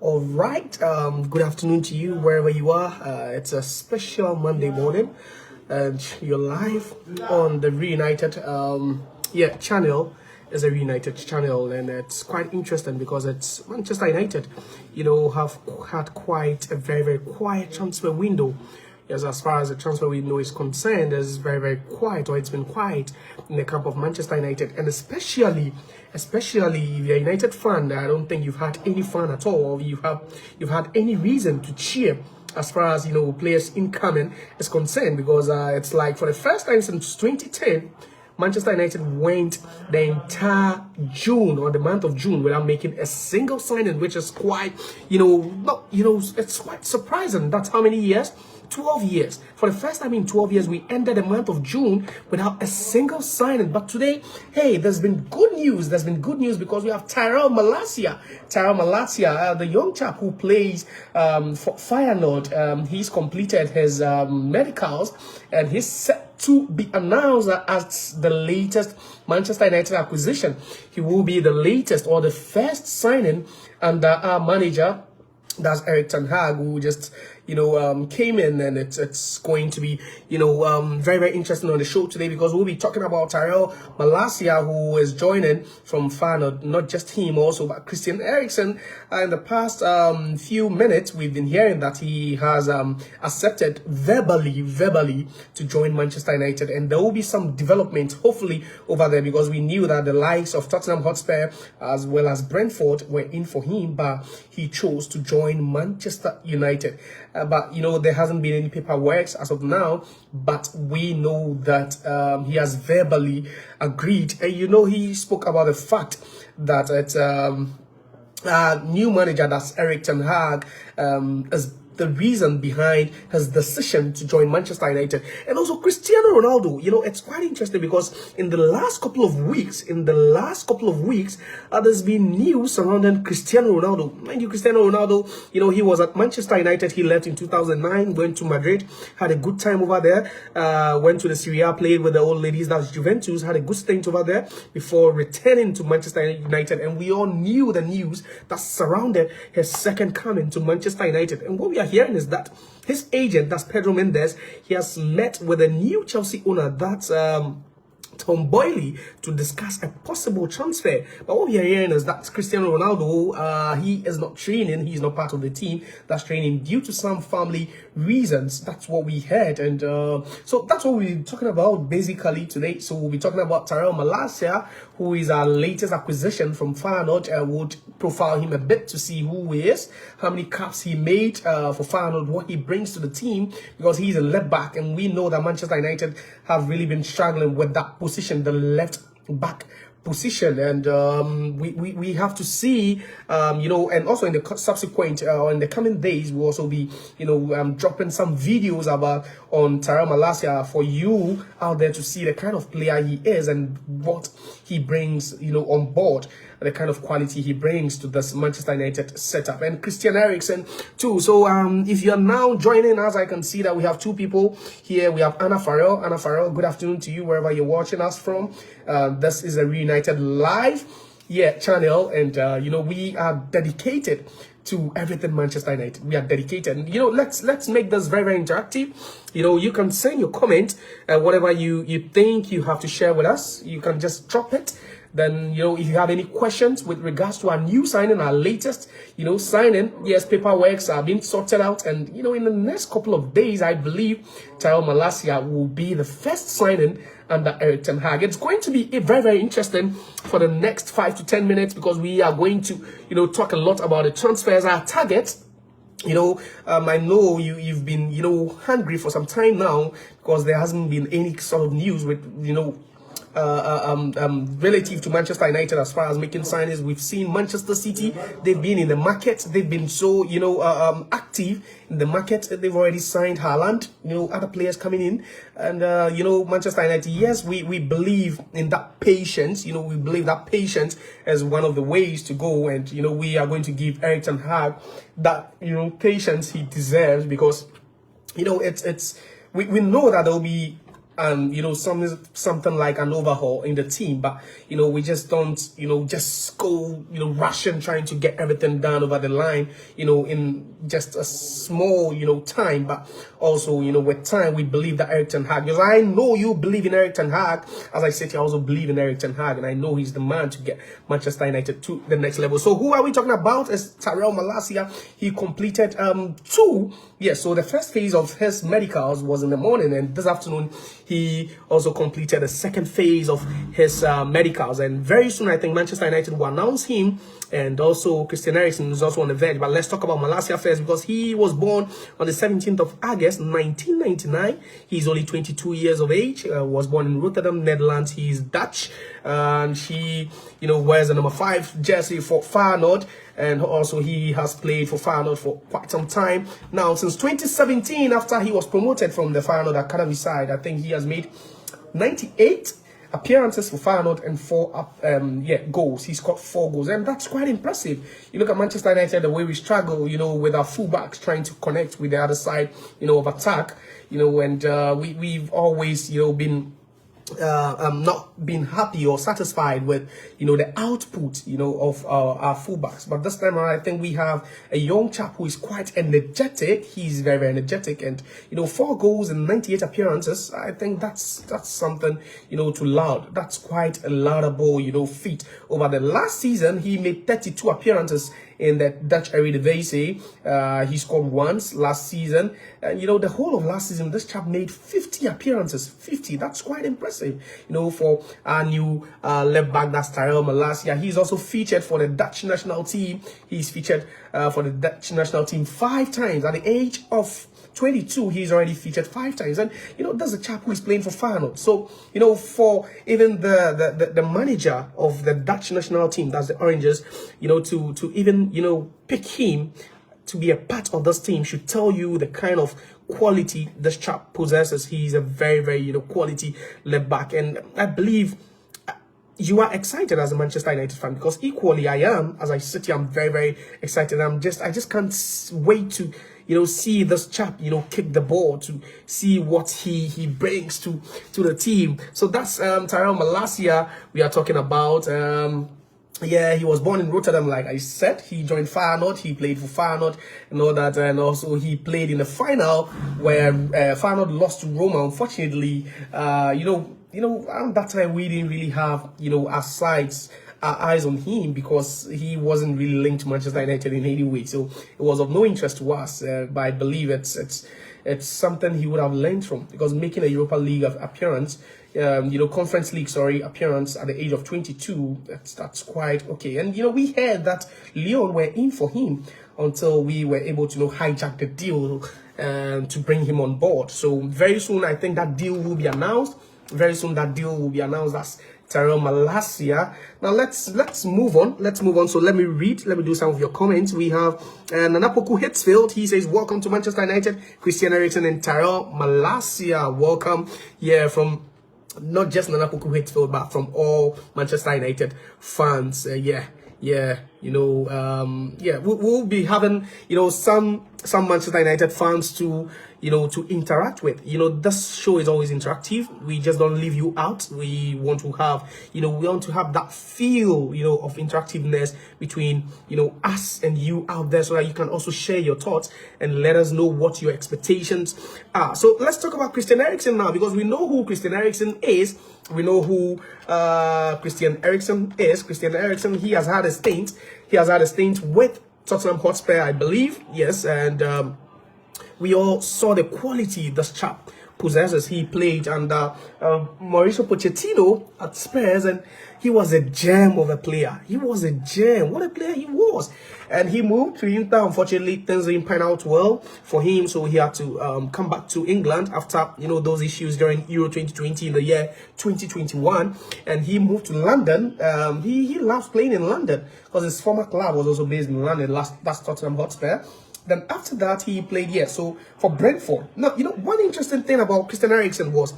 All right, good afternoon to you wherever you are. It's a special Monday morning, and you're live on the Reunited channel. Is a Reunited channel, and it's quite interesting because it's Manchester United, have had quite a very quiet transfer window. Yes, as far as the transfer window is concerned, it's very quiet, or it's been quiet in the camp of Manchester United, and especially if you're a United fan, I don't think you've had any fun at all, or you've had any reason to cheer as far as players incoming is concerned, because it's like for the first time since 2010. Manchester United went the entire June, or the month of June, without making a single signing, which is quite, it's quite surprising. That's how many years? 12 years. For the first time in 12 years, we ended the month of June without a single signing. But today, hey, there's been good news. There's been good news because we have Tyrell Malacia. The young chap who plays for Feyenoord. He's completed his medicals, and he's set to be announced as the latest Manchester United acquisition. He will be the latest, or the first signing under our manager, that's Erik who just came in, and it's going to be very interesting on the show today, because we'll be talking about Tyrell Malacia, who is joining from Feyenoord. Not just him, also but Christian Eriksen. In the past few minutes, we've been hearing that he has accepted verbally to join Manchester United, and there will be some development hopefully over there, because we knew that the likes of Tottenham Hotspur as well as Brentford were in for him, but he chose to join Manchester United. But there hasn't been any paperwork as of now, but we know that he has verbally agreed. And he spoke about the fact that it's new manager, that's Erik is the reason behind his decision to join Manchester United. And also Cristiano Ronaldo. It's quite interesting because in the last couple of weeks, there's been news surrounding Cristiano Ronaldo. Mind you, Cristiano Ronaldo, he was at Manchester United. He left in 2009, went to Madrid, had a good time over there, went to the Serie A, played with the old ladies, that's Juventus, had a good stint over there before returning to Manchester United. And we all knew the news that surrounded his second coming to Manchester United. And what we are hearing is that his agent, that's Pedro Mendes, he has met with a new Chelsea owner, that's Tom Boyle, to discuss a possible transfer. But what we are hearing is that Cristiano Ronaldo, he is not training, he's not part of the team that's training due to some family reasons. That's what we heard, and so that's what we're talking about basically today. So we'll be talking about Tyrell Malacia, who is our latest acquisition from Feyenoord. I would profile him a bit to see who he is, how many caps he made for Feyenoord, what he brings to the team, because he's a left back, and we know that Manchester United have really been struggling with that position, the left back position, and we have to see and also in the subsequent in the coming days we'll also be dropping some videos about on Tyrell Malacia for you out there to see the kind of player he is and what he brings on board, the kind of quality he brings to this Manchester United setup. And Christian Eriksen too. So if you're now joining us, I can see that we have two people here. We have Anna Farrell, good afternoon to you wherever you're watching us from. This is a Reunited live channel, and we are dedicated to everything Manchester United. We are dedicated, and let's make this very interactive. You can send your comment, whatever you think you have to share with us, you can just drop it. Then, if you have any questions with regards to our new signing, our latest, signing, yes, paperworks are being sorted out. And, in the next couple of days, I believe Tyrell Malacia will be the first signing under Erik. It's going to be very interesting for the next 5 to 10 minutes, because we are going to, talk a lot about the transfers, our targets. I know you've been, hungry for some time now, because there hasn't been any sort of news with, relative to Manchester United as far as making signings. We've seen Manchester City, they've been in the market, they've been so active in the market. They've already signed Haaland, other players coming in, and Manchester United, yes, we believe in that patience. We believe that patience is one of the ways to go, and we are going to give Erik that patience he deserves, because we know that there will be something like an overhaul in the team, but we just don't just go rushing trying to get everything done over the line in just a small time. But also with time, we believe that Erik ten Hag, because I know you believe in Erik ten Hag, as I said, I also believe in Erik ten Hag, and I know he's the man to get Manchester United to the next level. So who are we talking about? Is Tyrell Malacia. He completed two. Yes, so the first phase of his medicals was in the morning, and this afternoon he also completed the second phase of his medicals. And very soon, I think Manchester United will announce him, and also Christian Eriksen is also on the verge. But let's talk about Malacia first, because he was born on the 17th of August 1999. He's only 22 years of age. Was born in Rotterdam, Netherlands. He's Dutch, and he wears the number 5 jersey for Feyenoord. And also he has played for Feyenoord for quite some time now. Since 2017, after he was promoted from the Feyenoord Academy side, I think he has made 98 appearances for Feyenoord and 4 goals. He scored 4 goals, and that's quite impressive. You look at Manchester United, the way we struggle, with our fullbacks trying to connect with the other side, of attack, and we've always, been not been happy or satisfied with the output of our fullbacks. But this time around, I think we have a young chap who is quite energetic. He's very, very energetic, and 4 goals in 98 appearances. I think that's something to laud. That's quite a laudable feat. Over the last season, he made 32 appearances in the Dutch Eredivisie. He scored once last season, and the whole of last season this chap made 50 appearances. 50, that's quite impressive for our new left back, that's Tyrell Malacia. He's also featured for the Dutch national team. He's featured for the Dutch national team 5 times. At the age of 22, he's already featured 5 times, and that's a chap who is playing for Feyenoord. So for even the manager of the Dutch national team, that's the Oranges, to even pick him to be a part of this team should tell you the kind of quality this chap possesses. He's a very, very quality left back, and I believe you are excited as a Manchester United fan, because equally I am. As I sit here, I'm very, very excited. I just can't wait to see this chap kick the ball, to see what he brings to the team. So that's Tyrell Malacia we are talking about. Yeah, he was born in Rotterdam, like I said. He joined Feyenoord. He played for Feyenoord and all that, and also he played in the final where Feyenoord lost to Roma. Unfortunately, around that time we didn't really have our eyes on him, because he wasn't really linked to Manchester United in any way. So it was of no interest to us. But I believe it's something he would have learned from, because making a Europa League appearance, Conference League, appearance at the age of 22, that's quite okay. And we heard that Lyon were in for him until we were able to hijack the deal to bring him on board. So very soon, I think that deal will be announced. Very soon that deal will be announced. That's Tyrell Malacia. Now let's move on. So let me do some of your comments. We have Nanapoku Hitsfield. He says, welcome to Manchester United, Christian Eriksen and Tyrell Malacia. Welcome. Yeah, from not just Nanapoku Hitsfield, but from all Manchester United fans. We'll be having some Manchester United fans to interact with. This show is always interactive. We just don't leave you out. We want to have that feel of interactiveness between us and you out there, so that you can also share your thoughts and let us know what your expectations are. So let's talk about Christian Eriksen now, because we know who Christian Eriksen is. We know who Christian Eriksen is. Christian Eriksen, he has had a stint with Tottenham Hotspur, I believe. Yes, and we all saw the quality this chap possesses. He played under Mauricio Pochettino at Spurs, and he was a gem of a player. He was a gem. What a player he was. And he moved to Inter. Unfortunately, things didn't pan out well for him, so he had to come back to England after those issues during Euro 2020 in the year 2021. And he moved to London. He loves playing in London, because his former club was also based in London. That's Tottenham Hotspur. Then after that, he played for Brentford. Now, one interesting thing about Christian Eriksen was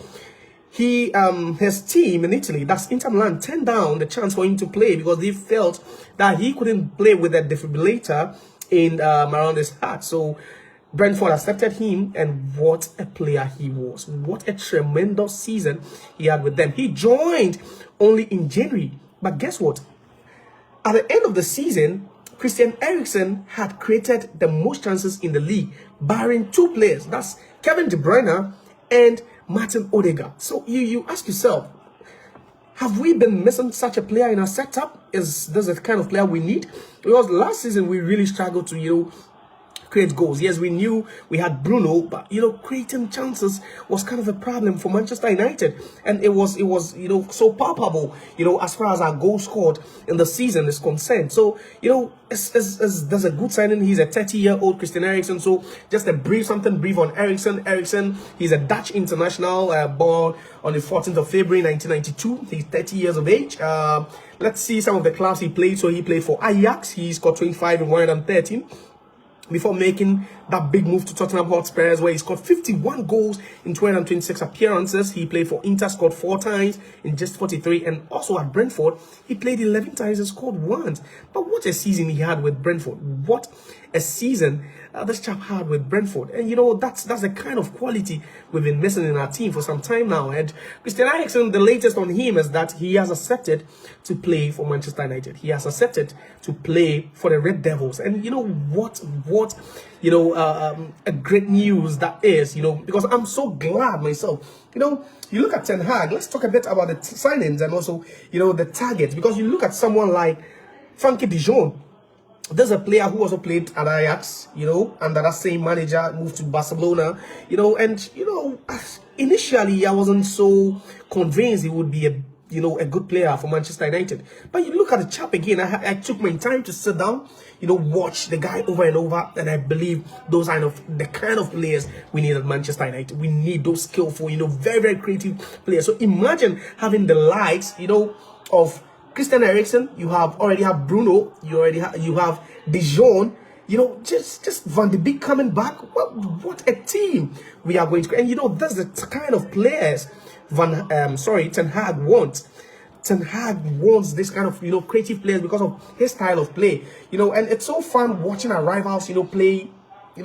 his team in Italy, that's Inter Milan, turned down the chance for him to play, because they felt that he couldn't play with a defibrillator in around his heart. So Brentford accepted him, and what a player he was. What a tremendous season he had with them. He joined only in January. But guess what? At the end of the season, Christian Eriksen had created the most chances in the league, barring 2 players. That's Kevin De Bruyne and Martin Odegaard. So you ask yourself, have we been missing such a player in our setup? Is this the kind of player we need? Because last season we really struggled to, create goals. Yes, we knew we had Bruno, but creating chances was kind of a problem for Manchester United, and it was so palpable, as far as our goal scored in the season is concerned. So there's a good signing. He's a 30-year-old Christian Eriksen. So just something brief on Eriksen. Eriksen, he's a Dutch international, born on the 14th of February 1992. He's 30 years of age. Let's see some of the clubs he played. So he played for Ajax. He scored 25 in 113. Before making that big move to Tottenham Hotspur, where he scored 51 goals in 226 appearances. He played for Inter, scored 4 times in just 43, and also at Brentford, he played 11 times and scored once. But what a season he had with Brentford! What a season this chap had with Brentford, and that's the kind of quality we've been missing in our team for some time now. And Christian Eriksen, the latest on him is that he has accepted to play for Manchester United. He has accepted to play for the Red Devils, and what a great news that is, because I'm so glad myself. You look at Ten Hag. Let's talk a bit about the signings and also the targets, because you look at someone like Frankie de Jong. There's a player who also played at Ajax, under that same manager, moved to Barcelona, and initially I wasn't so convinced he would be a good player for Manchester United. But you look at the chap again. I took my time to sit down, watch the guy over and over, and I believe those are the kind of players we need at Manchester United. We need those skillful, very, very creative players. So imagine having the likes, of Christian Eriksen. You already have Bruno. You have De Jong. Just Van de Beek coming back. What a team we are going to. And that's the kind of players Ten Hag wants. Ten Hag wants this kind of creative players because of his style of play. And it's so fun watching our rivals play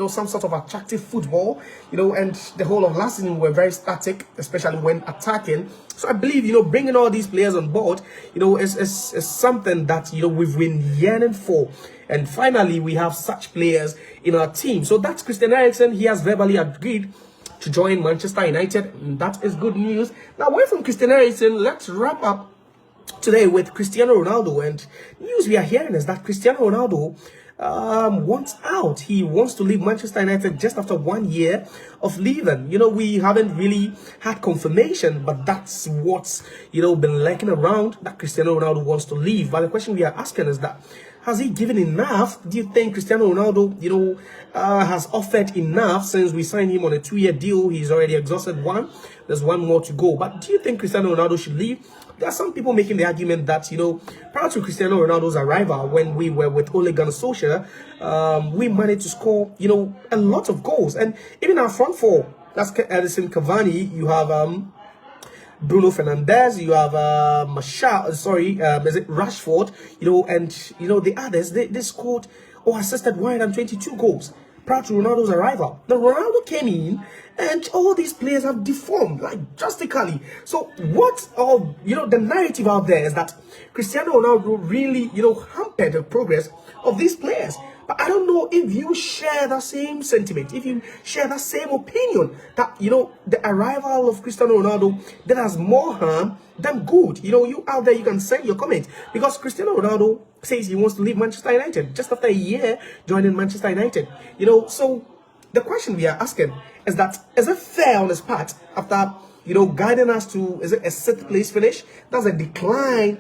some sort of attractive football, and the whole of last season were very static, especially when attacking. So I believe, bringing all these players on board, is something that, we've been yearning for. And finally, we have such players in our team. So that's Christian Eriksen. He has verbally agreed to join Manchester United. And that is good news. Now, away from Christian Eriksen, let's wrap up today with Cristiano Ronaldo. And news we are hearing is that Cristiano Ronaldo wants out. He wants to leave Manchester United just after 1 year of leaving. We haven't really had confirmation, but that's what's been lurking around, that Cristiano Ronaldo wants to leave. But the question we are asking is that, has he given enough? Do you think Cristiano Ronaldo has offered enough? Since we signed him on a 2-year deal, he's already exhausted one. There's one more to go. But do you think Cristiano Ronaldo should leave? There are some people making the argument that, prior to Cristiano Ronaldo's arrival, when we were with Ole Gunnar Solskjaer, we managed to score, a lot of goals. And even our front four, that's Edison Cavani, you have Bruno Fernandes, you have Rashford, and the others, they scored or assisted 122 goals prior to Ronaldo's arrival. Now Ronaldo came in, and all these players have deformed drastically. So the narrative out there is that Cristiano Ronaldo really hampered the progress of these players. But I don't know if you share the same sentiment, if you share the same opinion, that the arrival of Cristiano Ronaldo that has more harm than good. You out there, you can send your comment, because Cristiano Ronaldo says he wants to leave Manchester United just after a year joining Manchester United. So the question we are asking is that, is it fair on his part after guiding us to, is it a 6th place finish? That's a decline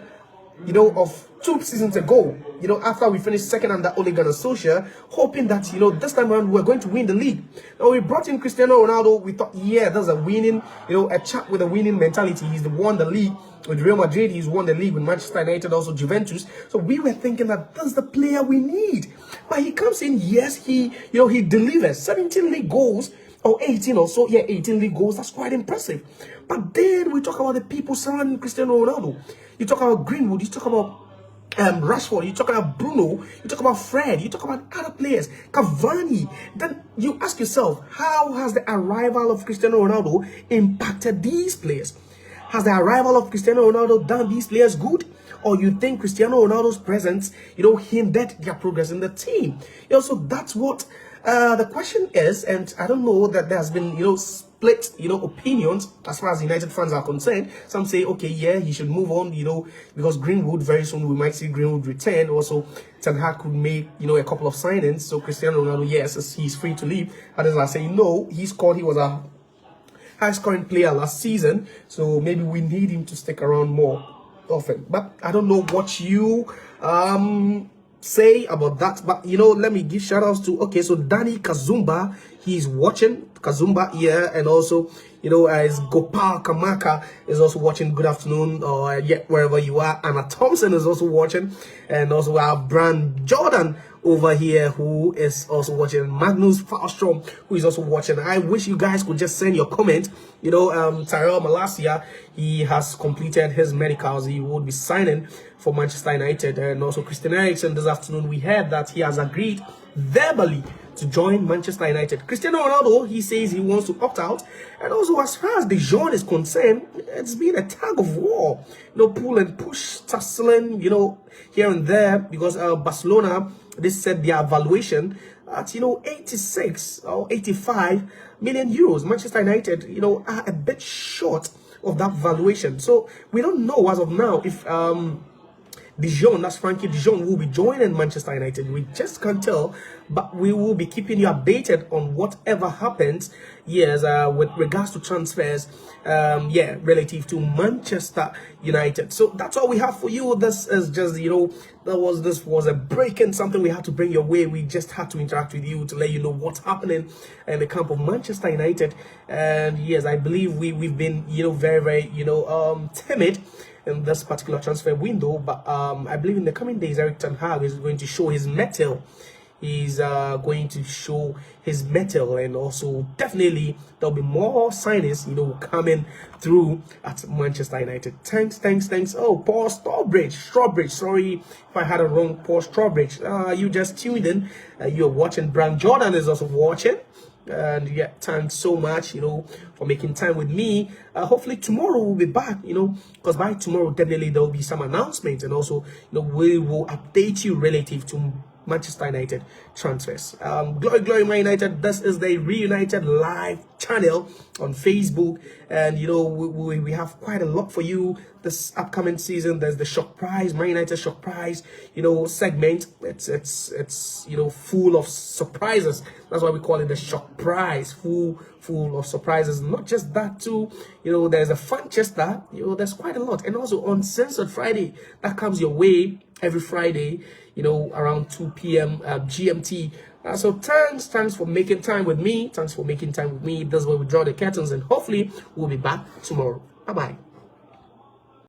of 2 seasons ago, after we finished second under Ole Gunnar Solskjaer, hoping that, this time around we're going to win the league. Now, we brought in Cristiano Ronaldo. We thought, yeah, there's a winning, a chap with a winning mentality. He's won the league with Real Madrid. He's won the league with Manchester United, also Juventus. So we were thinking that that's the player we need. But he comes in, yes, he delivers 17 league goals, or 18 or so. Yeah, 18 league goals. That's quite impressive. But then we talk about the people surrounding Cristiano Ronaldo. You talk about Greenwood. You talk about Rashford, you talk about Bruno, you talk about Fred, you talk about other players, Cavani. Then you ask yourself, how has the arrival of Cristiano Ronaldo impacted these players? Has the arrival of Cristiano Ronaldo done these players good? Or you think Cristiano Ronaldo's presence, hindered their progress in the team? So that's what the question is. And I don't know that there's been, split, opinions as far as United fans are concerned. Some say, okay, yeah, he should move on, because Greenwood, very soon we might see Greenwood return. Also, Ten Hag could make, a couple of signings. So Cristiano Ronaldo, yes, he's free to leave. Others are saying, no, he was a high-scoring player last season. So maybe we need him to stick around more often. But I don't know what you say about that. But let me give shout outs to so Danny Kazumba, he's watching. Kazumba here, and also as Gopal Kamaka is also watching. Good afternoon, or wherever you are. Anna Thompson is also watching, and also we have Brand Jordan over here who is also watching. Magnus Falstrom, who is also watching. I wish you guys could just send your comment. Tyrell Malacia, he has completed his medicals. He would be signing for Manchester United. And also Christian Eriksen, this afternoon we heard that he has agreed verbally to join Manchester United. Cristiano Ronaldo, he says he wants to opt out. And also, as far as Jong is concerned, it's been a tug of war. Pull and push, tussling, here and there, because Barcelona, they said their valuation at 86 or 85 million euros. Manchester United, are a bit short of that valuation. So we don't know as of now if Jong, that's Frankie de Jong, will be joining Manchester United. We just can't tell, but we will be keeping you updated on whatever happens, yes, with regards to transfers, relative to Manchester United. So that's all we have for you. This is just, this was a break in something we had to bring your way. We just had to interact with you to let you know what's happening in the camp of Manchester United. And yes, I believe we've been, very, very, timid in this particular transfer window, but I believe in the coming days Erik Ten Hag is going to show his mettle. He's going to show his mettle, and also definitely there'll be more signings coming through at Manchester United. Thanks. Oh, Paul Strawbridge, sorry if I had a wrong. Paul Strawbridge, you just tuned in, you're watching. Brand Jordan is also watching. And yeah, thanks so much, for making time with me. Hopefully tomorrow we'll be back, because by tomorrow definitely there will be some announcements, and also, we will update you relative to Manchester United transfers. Glory Man United. This is the Reunited live channel on Facebook, and we have quite a lot for you this upcoming season. There's the shock prize, Man United shock prize, segment. It's full of surprises. That's why we call it the shock prize. Full of surprises. Not just that too, there's a Manchester. There's quite a lot, and also on Censored Friday that comes your way every Friday, around 2 p.m. GMT. So thanks for making time with me. This is where we draw the curtains, and hopefully we'll be back tomorrow. Bye-bye.